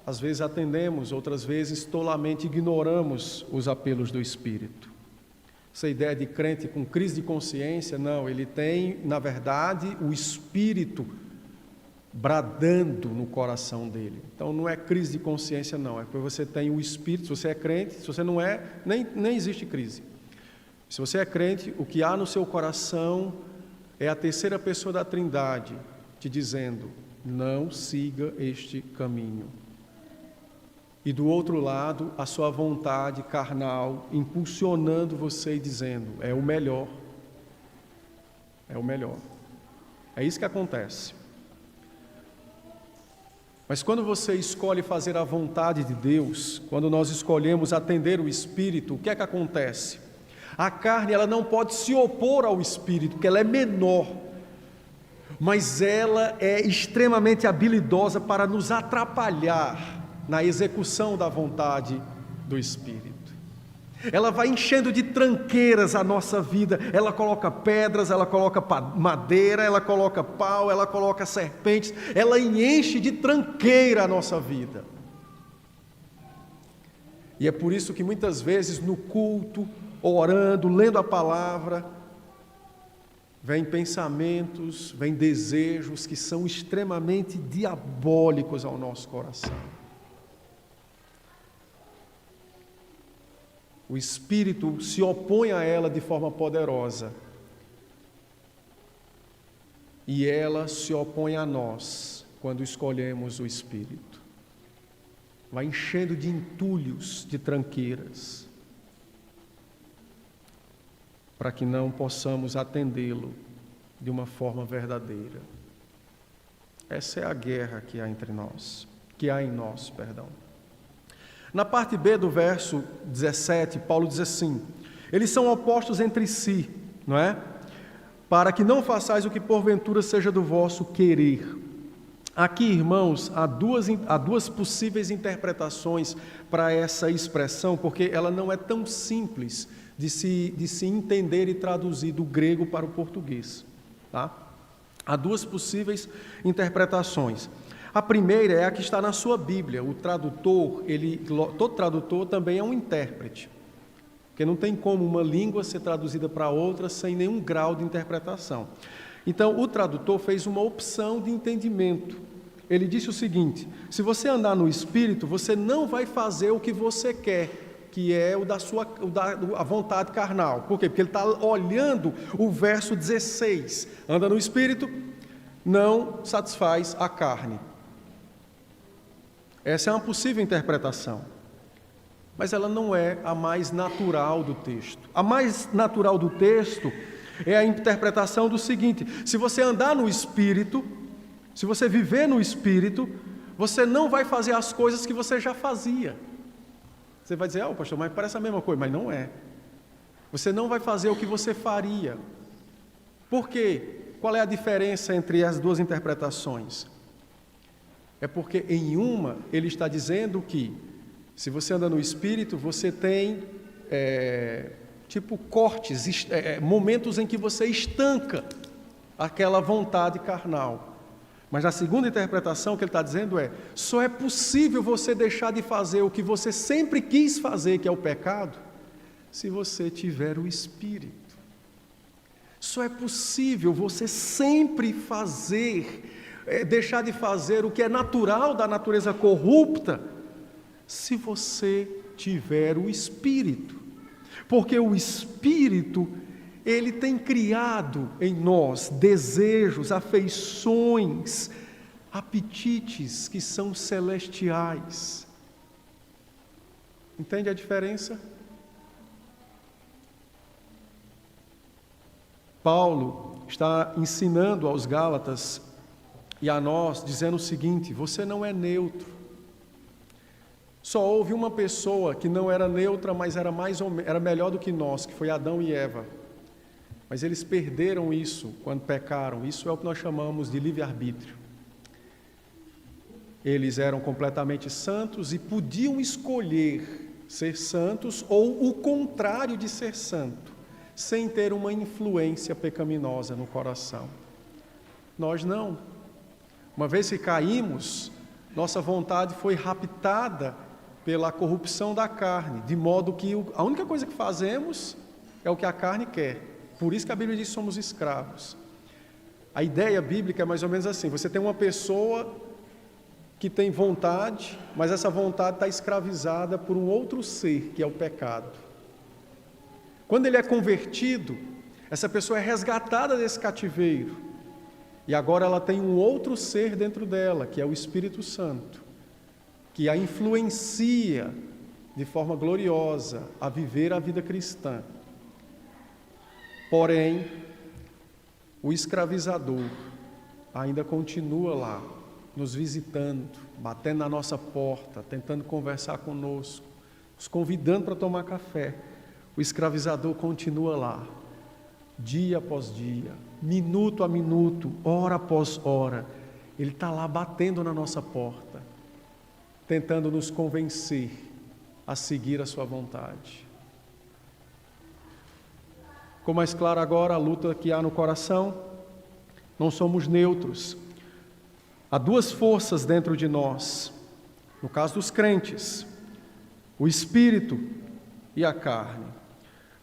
Às vezes atendemos, outras vezes tolamente ignoramos os apelos do Espírito. Essa ideia de crente com crise de consciência, não, ele tem, na verdade, o Espírito bradando no coração dele. Então não é crise de consciência, não, é porque você tem o Espírito, se você é crente, se você não é, nem existe crise. Se você é crente, o que há no seu coração é a terceira pessoa da Trindade, te dizendo, não siga este caminho. E do outro lado, a sua vontade carnal, impulsionando você e dizendo, é o melhor. É o melhor. É isso que acontece. Mas quando você escolhe fazer a vontade de Deus, quando nós escolhemos atender o Espírito, o que é que acontece? A carne, ela não pode se opor ao Espírito, porque ela é menor, mas ela é extremamente habilidosa para nos atrapalhar na execução da vontade do Espírito. Ela vai enchendo de tranqueiras a nossa vida, ela coloca pedras, ela coloca madeira, ela coloca pau, ela coloca serpentes, ela enche de tranqueira a nossa vida. E é por isso que muitas vezes no culto, orando, lendo a palavra, vem pensamentos, vem desejos que são extremamente diabólicos ao nosso coração. O Espírito se opõe a ela de forma poderosa. E ela se opõe a nós quando escolhemos o Espírito. Vai enchendo de entulhos, de tranqueiras, para que não possamos atendê-lo de uma forma verdadeira. Essa é a guerra que há entre nós, que há em nós, perdão. Na parte B do verso 17, Paulo diz assim, eles são opostos entre si, não é? Para que não façais o que porventura seja do vosso querer. Aqui, irmãos, há duas possíveis interpretações para essa expressão, porque ela não é tão simples de se entender e traduzir do grego para o português, tá? Há duas possíveis interpretações. A primeira é a que está na sua Bíblia. O tradutor, todo tradutor também é um intérprete, porque não tem como uma língua ser traduzida para outra sem nenhum grau de interpretação. Então, o tradutor fez uma opção de entendimento. Ele disse o seguinte, se você andar no Espírito, você não vai fazer o que você quer, que é a vontade carnal. Por quê? Porque ele está olhando o verso 16. Anda no Espírito, não satisfaz a carne. Essa é uma possível interpretação, mas ela não é a mais natural do texto. A mais natural do texto é a interpretação do seguinte, se você andar no Espírito, se você viver no Espírito, você não vai fazer as coisas que você já fazia. Você vai dizer, pastor, mas parece a mesma coisa, mas não é. Você não vai fazer o que você faria. Por quê? Qual é a diferença entre as duas interpretações? É porque em uma ele está dizendo que se você anda no Espírito, você tem tipo cortes, momentos em que você estanca aquela vontade carnal. Mas a segunda interpretação que ele está dizendo só é possível você deixar de fazer o que você sempre quis fazer, que é o pecado, se você tiver o Espírito. Só é possível você sempre deixar de fazer o que é natural da natureza corrupta, se você tiver o Espírito. Porque o Espírito, ele tem criado em nós desejos, afeições, apetites que são celestiais. Entende a diferença? Paulo está ensinando aos Gálatas e a nós, dizendo o seguinte: você não é neutro. Só houve uma pessoa que não era neutra, mas era melhor do que nós, que foi Adão e Eva. Mas eles perderam isso quando pecaram. Isso é o que nós chamamos de livre-arbítrio. Eles eram completamente santos e podiam escolher ser santos ou o contrário de ser santo, sem ter uma influência pecaminosa no coração. Nós não. Uma vez que caímos, nossa vontade foi raptada pela corrupção da carne, de modo que a única coisa que fazemos é o que a carne quer. Por isso que a Bíblia diz que somos escravos. A ideia bíblica é mais ou menos assim: você tem uma pessoa que tem vontade, mas essa vontade está escravizada por um outro ser, que é o pecado. Quando ele é convertido, essa pessoa é resgatada desse cativeiro, e agora ela tem um outro ser dentro dela, que é o Espírito Santo, que a influencia de forma gloriosa a viver a vida cristã. Porém, o escravizador ainda continua lá, nos visitando, batendo na nossa porta, tentando conversar conosco, nos convidando para tomar café. O escravizador continua lá, dia após dia, minuto a minuto, hora após hora. Ele está lá batendo na nossa porta, tentando nos convencer a seguir a sua vontade. Ficou mais claro agora a luta que há no coração? Não somos neutros. Há duas forças dentro de nós, no caso dos crentes: o Espírito e a carne.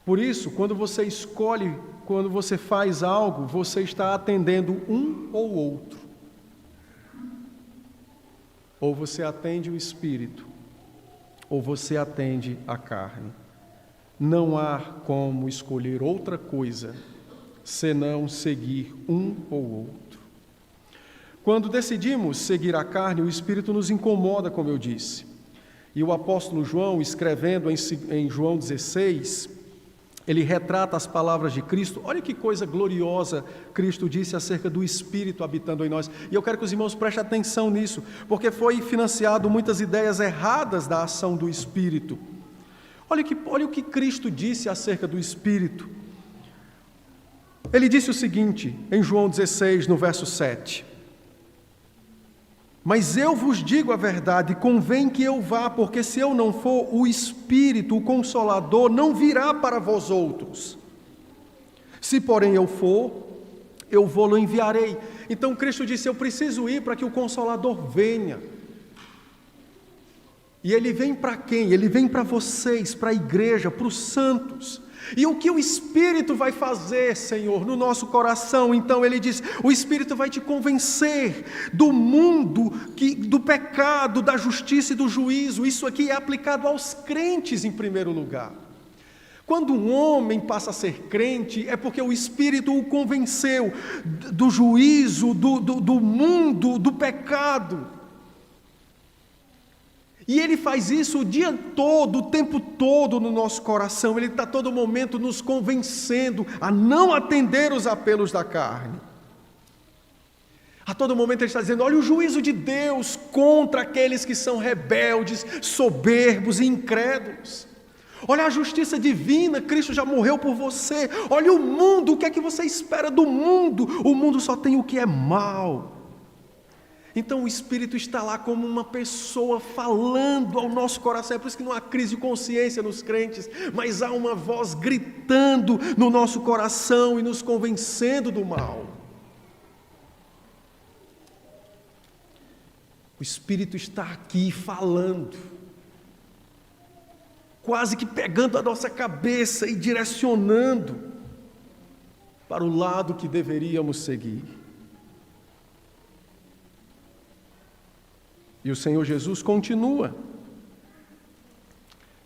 Por isso, quando você escolhe, quando você faz algo, você está atendendo um ou outro. Ou você atende o Espírito, ou você atende a carne. Não há como escolher outra coisa, senão seguir um ou outro. Quando decidimos seguir a carne, o Espírito nos incomoda, como eu disse. E o apóstolo João, escrevendo em João 16, ele retrata as palavras de Cristo. Olha que coisa gloriosa Cristo disse acerca do Espírito habitando em nós. E eu quero que os irmãos prestem atenção nisso, porque foi financiado muitas ideias erradas da ação do Espírito. Olha o que Cristo disse acerca do Espírito. Ele disse o seguinte, em João 16, no verso 7. Mas eu vos digo a verdade, convém que eu vá, porque se eu não for, o Espírito, o Consolador, não virá para vós outros. Se, porém, eu for, eu vou-lo enviarei. Então Cristo disse: eu preciso ir para que o Consolador venha. E ele vem para quem? Ele vem para vocês, para a igreja, para os santos. E o que o Espírito vai fazer, Senhor, no nosso coração? Então ele diz: o Espírito vai te convencer do mundo, do pecado, da justiça e do juízo. Isso aqui é aplicado aos crentes em primeiro lugar. Quando um homem passa a ser crente, é porque o Espírito o convenceu do juízo, do mundo, do pecado. E Ele faz isso o dia todo, o tempo todo no nosso coração. Ele está a todo momento nos convencendo a não atender os apelos da carne. A todo momento Ele está dizendo: olha o juízo de Deus contra aqueles que são rebeldes, soberbos e incrédulos. Olha a justiça divina, Cristo já morreu por você. Olha o mundo, o que é que você espera do mundo? O mundo só tem o que é mal. Então o Espírito está lá como uma pessoa falando ao nosso coração. É por isso que não há crise de consciência nos crentes, mas há uma voz gritando no nosso coração e nos convencendo do mal. O Espírito está aqui falando, quase que pegando a nossa cabeça e direcionando para o lado que deveríamos seguir. E o Senhor Jesus continua.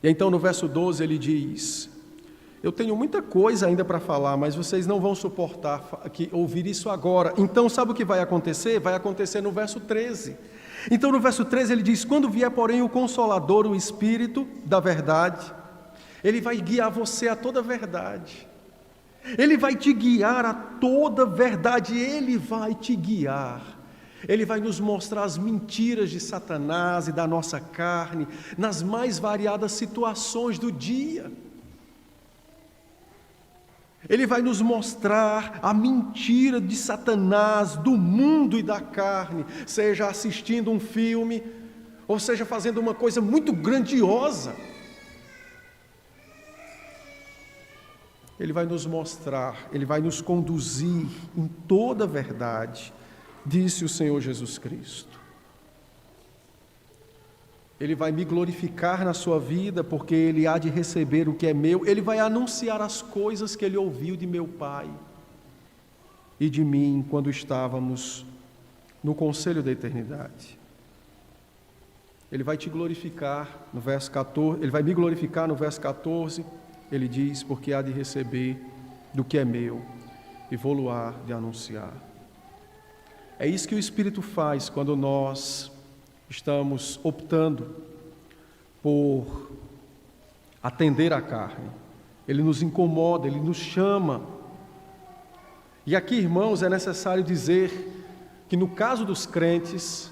E então no verso 12 ele diz: eu tenho muita coisa ainda para falar, mas vocês não vão suportar ouvir isso agora. Então sabe o que vai acontecer? Vai acontecer no verso 13. Então no verso 13 ele diz: quando vier porém o Consolador, o Espírito da verdade, ele vai guiar você a toda a verdade. Ele vai te guiar a toda a verdade, ele vai te guiar. Ele vai nos mostrar as mentiras de Satanás e da nossa carne, nas mais variadas situações do dia. Ele vai nos mostrar a mentira de Satanás, do mundo e da carne, seja assistindo um filme, ou seja fazendo uma coisa muito grandiosa. Ele vai nos mostrar, ele vai nos conduzir em toda a verdade, disse o Senhor Jesus Cristo. Ele vai me glorificar na sua vida, porque ele há de receber o que é meu. Ele vai anunciar as coisas que ele ouviu de meu Pai e de mim quando estávamos no conselho da eternidade. Ele vai te glorificar no verso 14, ele vai me glorificar no verso 14, ele diz, porque há de receber do que é meu e vou-lo há de anunciar. É isso que o Espírito faz quando nós estamos optando por atender à carne. Ele nos incomoda, ele nos chama. E aqui, irmãos, é necessário dizer que no caso dos crentes,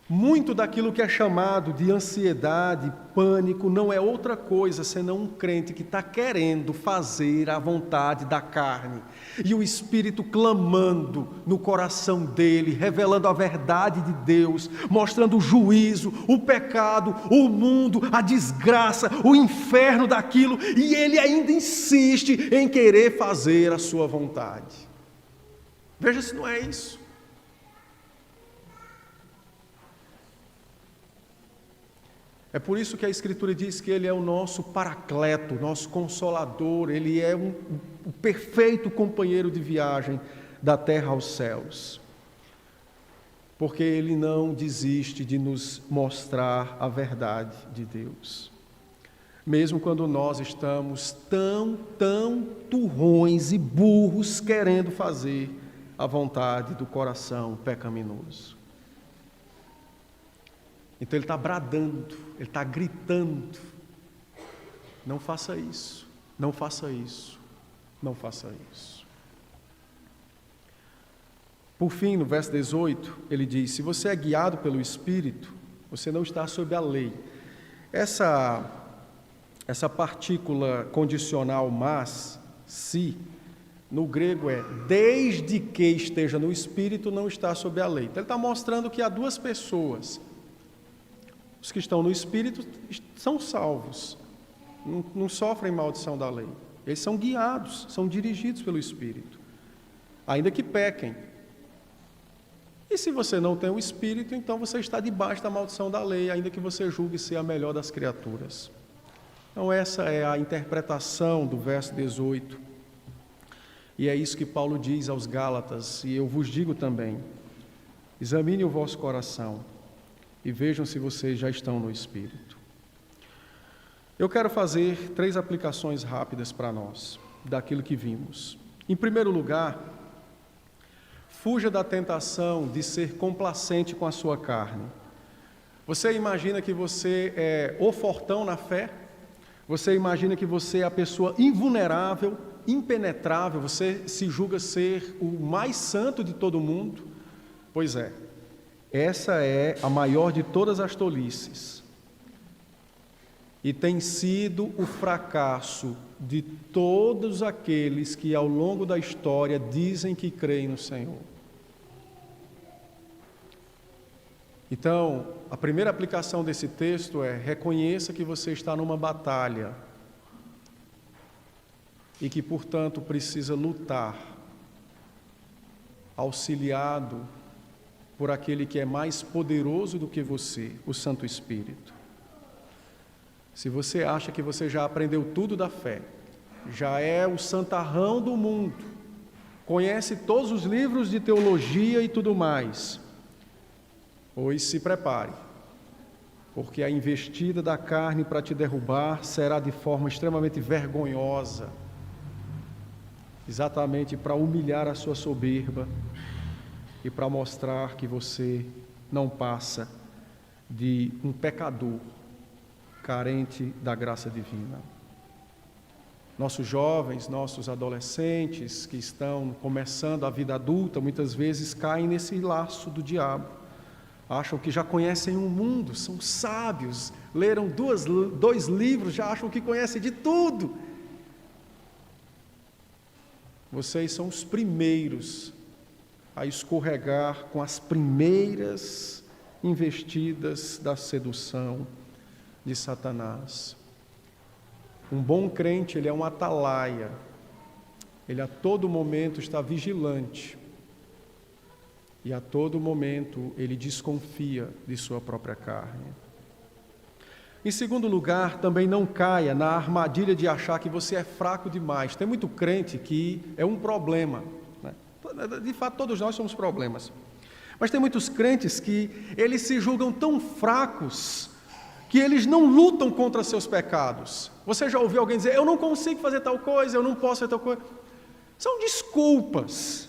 muito daquilo que é chamado de ansiedade, pânico, não é outra coisa senão um crente que está querendo fazer a vontade da carne. E o Espírito clamando no coração dele, revelando a verdade de Deus, mostrando o juízo, o pecado, o mundo, a desgraça, o inferno daquilo, e ele ainda insiste em querer fazer a sua vontade. Veja se não é isso. É por isso que a Escritura diz que Ele é o nosso paracleto, nosso consolador, Ele é o perfeito companheiro de viagem da terra aos céus. Porque Ele não desiste de nos mostrar a verdade de Deus. Mesmo quando nós estamos tão turrões e burros querendo fazer a vontade do coração pecaminoso. Então ele está bradando, ele está gritando: não faça isso, não faça isso, não faça isso. Por fim, no verso 18, ele diz: se você é guiado pelo Espírito, você não está sob a lei. Essa partícula condicional mas, se, no grego é desde que esteja no Espírito, não está sob a lei. Então ele está mostrando que há duas pessoas. Os que estão no Espírito são salvos, não sofrem maldição da lei. Eles são guiados, são dirigidos pelo Espírito, ainda que pequem. E se você não tem o Espírito, então você está debaixo da maldição da lei, ainda que você julgue ser a melhor das criaturas. Então essa é a interpretação do verso 18. E é isso que Paulo diz aos Gálatas, e eu vos digo também: examine o vosso coração e vejam se vocês já estão no Espírito. Eu quero fazer 3 aplicações rápidas para nós, daquilo que vimos. Em primeiro lugar, fuja da tentação de ser complacente com a sua carne. Você imagina que você é o fortão na fé? Você imagina que você é a pessoa invulnerável, impenetrável? Você se julga ser o mais santo de todo mundo? Pois é. Essa é a maior de todas as tolices e tem sido o fracasso de todos aqueles que ao longo da história dizem que creem no Senhor. Então, a primeira aplicação desse texto é: reconheça que você está numa batalha e que, portanto, precisa lutar, auxiliado por aquele que é mais poderoso do que você, o Santo Espírito. Se você acha que você já aprendeu tudo da fé, já é o santarrão do mundo, conhece todos os livros de teologia e tudo mais, pois se prepare, porque a investida da carne para te derrubar será de forma extremamente vergonhosa, exatamente para humilhar a sua soberba e para mostrar que você não passa de um pecador carente da graça divina. Nossos jovens, nossos adolescentes que estão começando a vida adulta, muitas vezes caem nesse laço do diabo. Acham que já conhecem o mundo, são sábios, leram dois livros, já acham que conhecem de tudo. Vocês são os primeiros a escorregar com as primeiras investidas da sedução de Satanás. Um bom crente, ele é um atalaia, ele a todo momento está vigilante e a todo momento ele desconfia de sua própria carne. Em segundo lugar, também não caia na armadilha de achar que você é fraco demais. Tem muito crente que é um problema, né? De fato, todos nós somos problemas. Mas tem muitos crentes que eles se julgam tão fracos que eles não lutam contra seus pecados. Você já ouviu alguém dizer: eu não consigo fazer tal coisa, eu não posso fazer tal coisa? São desculpas.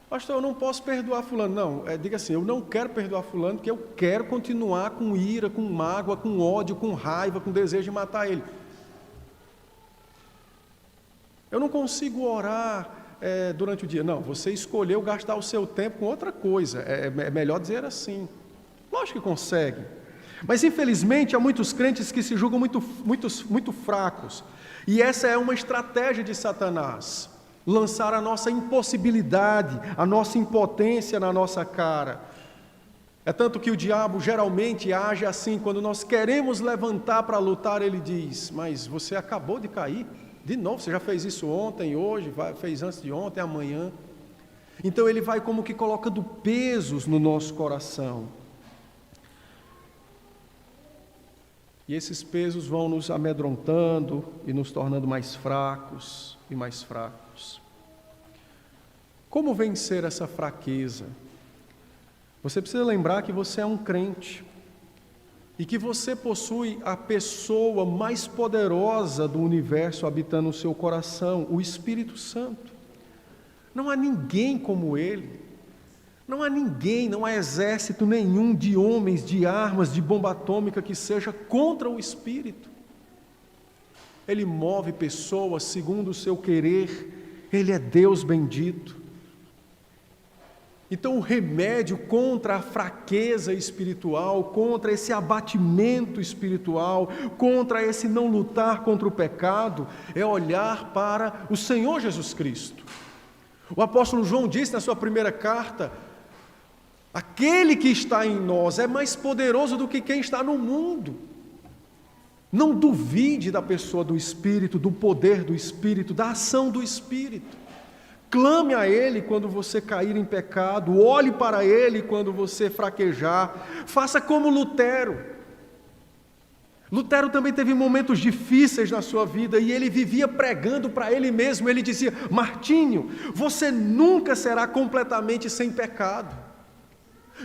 Pastor, eu não posso perdoar fulano. Não, diga assim: eu não quero perdoar fulano porque eu quero continuar com ira, com mágoa, com ódio, com raiva, com desejo de matar ele. Eu não consigo orar durante o dia. Não, você escolheu gastar o seu tempo com outra coisa. É melhor dizer assim. Lógico que consegue. Mas infelizmente há muitos crentes que se julgam muito fracos. E essa é uma estratégia de Satanás. Lançar a nossa impossibilidade, a nossa impotência na nossa cara. É tanto que o diabo geralmente age assim: quando nós queremos levantar para lutar, ele diz: mas você acabou de cair, de novo, você já fez isso ontem, hoje, fez antes de ontem, amanhã. Então ele vai como que colocando pesos no nosso coração. E esses pesos vão nos amedrontando e nos tornando mais fracos e mais fracos. Como vencer essa fraqueza? Você precisa lembrar que você é um crente e que você possui a pessoa mais poderosa do universo habitando no seu coração, o Espírito Santo. Não há ninguém como Ele. Não há ninguém, não há exército nenhum de homens, de armas, de bomba atômica que seja contra o Espírito. Ele move pessoas segundo o seu querer, Ele é Deus bendito. Então o remédio contra a fraqueza espiritual, contra esse abatimento espiritual, contra esse não lutar contra o pecado, é olhar para o Senhor Jesus Cristo. O apóstolo João disse na sua primeira carta: aquele que está em nós é mais poderoso do que quem está no mundo. Não duvide da pessoa do Espírito, do poder do Espírito, da ação do Espírito. Clame a Ele quando você cair em pecado, olhe para Ele quando você fraquejar. Faça como Lutero. Lutero também teve momentos difíceis na sua vida e ele vivia pregando para ele mesmo. Ele dizia: Martinho, você nunca será completamente sem pecado.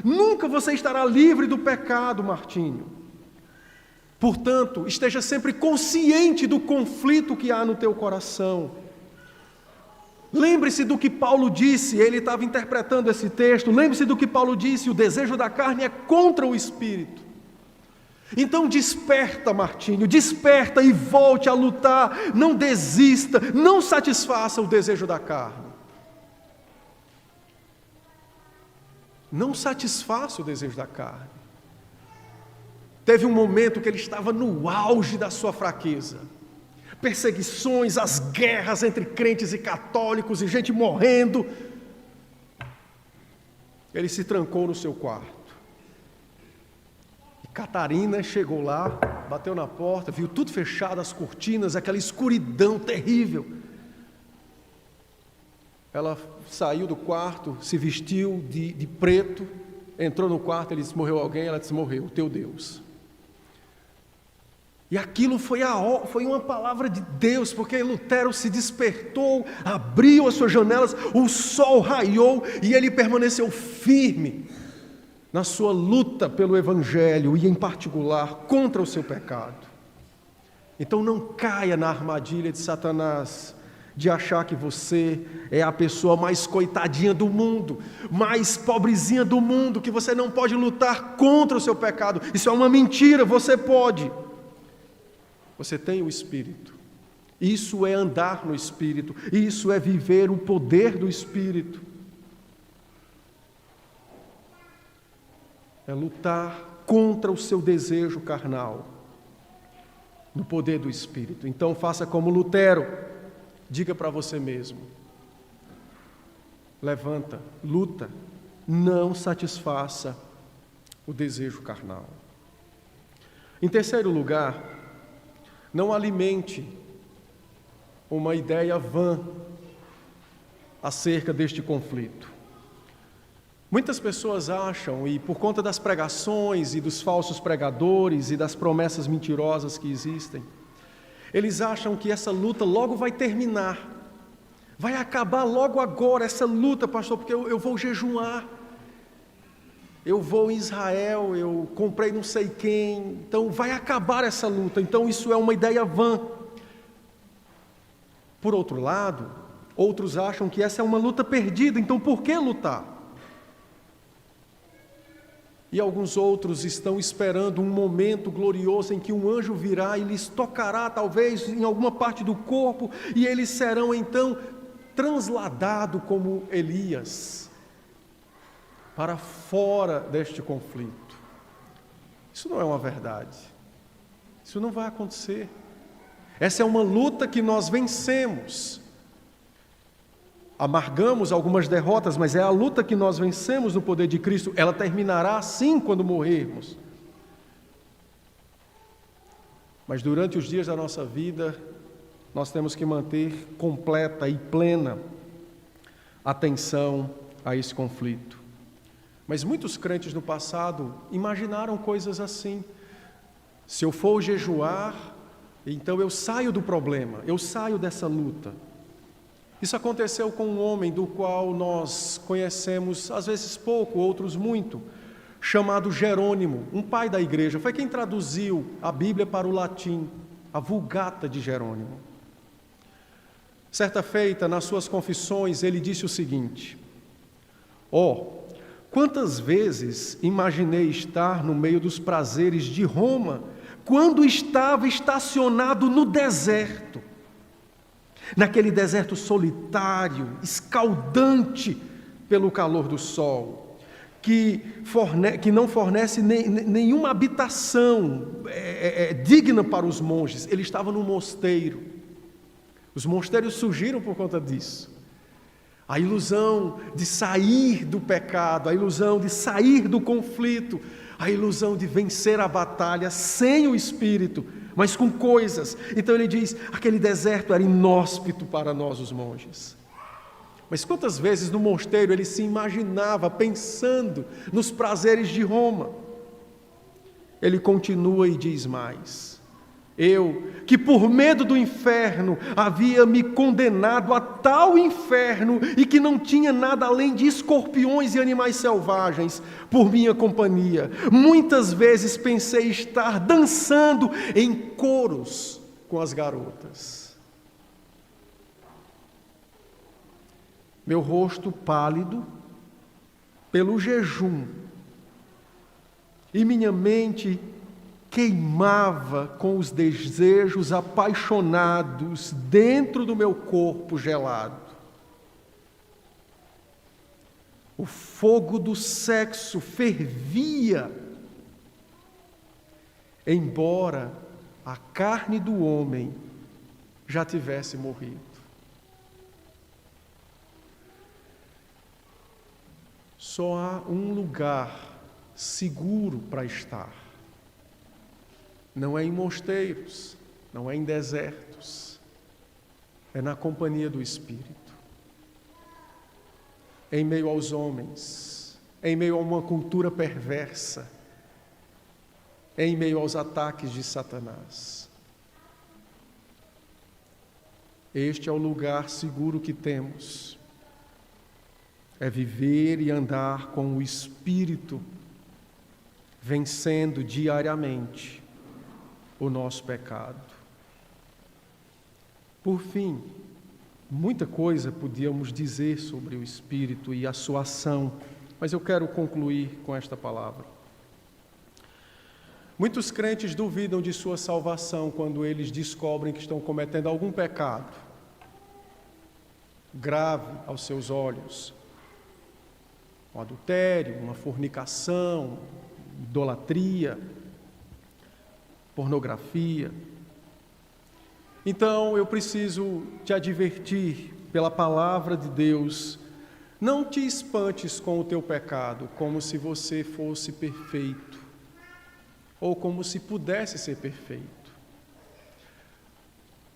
Nunca você estará livre do pecado, Martinho. Portanto, esteja sempre consciente do conflito que há no teu coração. Lembre-se do que Paulo disse, ele estava interpretando esse texto. Lembre-se do que Paulo disse: o desejo da carne é contra o Espírito. Então desperta, Martinho, desperta e volte a lutar. Não desista, não satisfaça o desejo da carne. Não satisfaça o desejo da carne. Teve um momento que ele estava no auge da sua fraqueza. Perseguições, as guerras entre crentes e católicos e gente morrendo. ele se trancou no seu quarto. E Catarina chegou lá, bateu na porta, viu tudo fechado, as cortinas, aquela escuridão terrível. Ela saiu do quarto, se vestiu de preto, entrou no quarto, ele disse: morreu alguém? Ela disse: morreu, o teu Deus. E aquilo foi uma palavra de Deus, porque Lutero se despertou, abriu as suas janelas, o sol raiou e ele permaneceu firme na sua luta pelo Evangelho e, em particular, contra o seu pecado. Então não caia na armadilha de Satanás, de achar que você é a pessoa mais coitadinha do mundo, mais pobrezinha do mundo, que você não pode lutar contra o seu pecado. Isso é uma mentira, você pode. Você tem o Espírito. Isso é andar no Espírito. Isso é viver o poder do Espírito. É lutar contra o seu desejo carnal, no poder do Espírito. Então faça como Lutero. Diga para você mesmo: levanta, luta, não satisfaça o desejo carnal. Em terceiro lugar, não alimente uma ideia vã acerca deste conflito. Muitas pessoas acham, e por conta das pregações e dos falsos pregadores e das promessas mentirosas que existem, eles acham que essa luta logo vai terminar, vai acabar logo agora essa luta, pastor, porque eu vou jejuar, eu vou em Israel, eu comprei não sei quem, então vai acabar essa luta. Então isso é uma ideia vã. Por outro lado, outros acham que essa é uma luta perdida, então por que lutar? E alguns outros estão esperando um momento glorioso em que um anjo virá e lhes tocará, talvez, em alguma parte do corpo, e eles serão então transladados como Elias para fora deste conflito. Isso não é uma verdade. Isso não vai acontecer. Essa é uma luta que nós vencemos. Amargamos algumas derrotas, mas é a luta que nós vencemos no poder de Cristo. Ela terminará assim quando morrermos. Mas durante os dias da nossa vida, nós temos que manter completa e plena atenção a esse conflito. Mas muitos crentes no passado imaginaram coisas assim: se eu for jejuar, então eu saio do problema, eu saio dessa luta. Isso aconteceu com um homem do qual nós conhecemos, às vezes pouco, outros muito, chamado Jerônimo, um pai da igreja. Foi quem traduziu a Bíblia para o latim, a Vulgata de Jerônimo. Certa feita, nas suas confissões, ele disse o seguinte: quantas vezes imaginei estar no meio dos prazeres de Roma, quando estava estacionado no deserto, naquele deserto solitário, escaldante pelo calor do sol, que não fornece nenhuma habitação digna para os monges. Ele estava no mosteiro. Os mosteiros surgiram por conta disso. A ilusão de sair do pecado, a ilusão de sair do conflito, a ilusão de vencer a batalha sem o Espírito, mas com coisas. Então ele diz: aquele deserto era inóspito para nós, os monges. Mas quantas vezes no mosteiro ele se imaginava pensando nos prazeres de Roma? Ele continua e diz mais: eu, que por medo do inferno havia me condenado a tal inferno e que não tinha nada além de escorpiões e animais selvagens por minha companhia, muitas vezes pensei estar dançando em coros com as garotas. Meu rosto pálido pelo jejum e minha mente queimava com os desejos apaixonados dentro do meu corpo gelado. O fogo do sexo fervia, embora a carne do homem já tivesse morrido. só há um lugar seguro para estar. Não é em mosteiros, não é em desertos, é na companhia do Espírito. Em meio aos homens, em meio a uma cultura perversa, em meio aos ataques de Satanás. Este é o lugar seguro que temos. É viver e andar com o Espírito, vencendo diariamente o nosso pecado. Por fim, muita coisa podíamos dizer sobre o Espírito e a sua ação, mas eu quero concluir com esta palavra. Muitos crentes duvidam de sua salvação quando eles descobrem que estão cometendo algum pecado grave aos seus olhos. Um adultério, uma fornicação, idolatria, pornografia. Então eu preciso te advertir pela palavra de Deus, não te espantes com o teu pecado, como se você fosse perfeito, ou como se pudesse ser perfeito.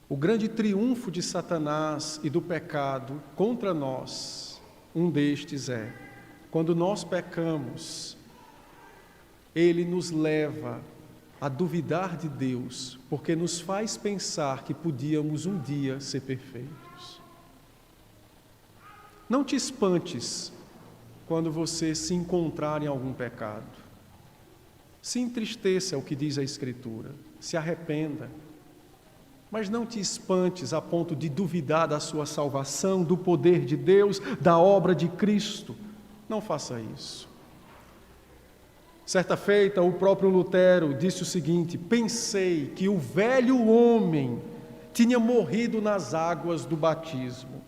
O grande triunfo de Satanás e do pecado contra nós, um destes é, quando nós pecamos, ele nos leva a duvidar de Deus, porque nos faz pensar que podíamos um dia ser perfeitos. Não te espantes quando você se encontrar em algum pecado. Se entristeça, é o que diz a Escritura, se arrependa. Mas não te espantes a ponto de duvidar da sua salvação, do poder de Deus, da obra de Cristo. Não faça isso. Certa feita, o próprio Lutero disse o seguinte: pensei que o velho homem tinha morrido nas águas do batismo.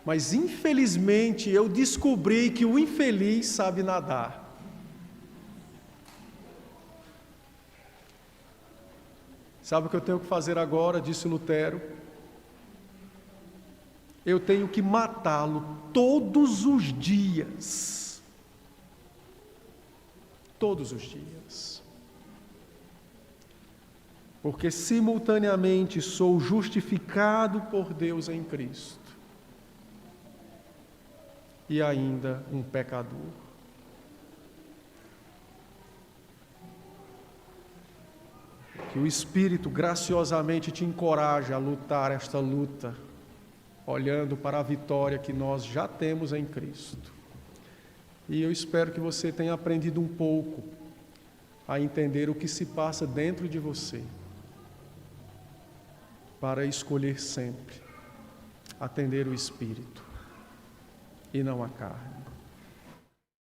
Mas, infelizmente, eu descobri que o infeliz sabe nadar. Sabe o que eu tenho que fazer agora? Disse Lutero. Eu tenho que matá-lo todos os dias. Todos os dias. Porque simultaneamente sou justificado por Deus em Cristo e ainda um pecador. Que o Espírito graciosamente te encoraje a lutar esta luta, olhando para a vitória que nós já temos em Cristo. E eu espero que você tenha aprendido um pouco a entender o que se passa dentro de você, para escolher sempre atender o Espírito e não a carne.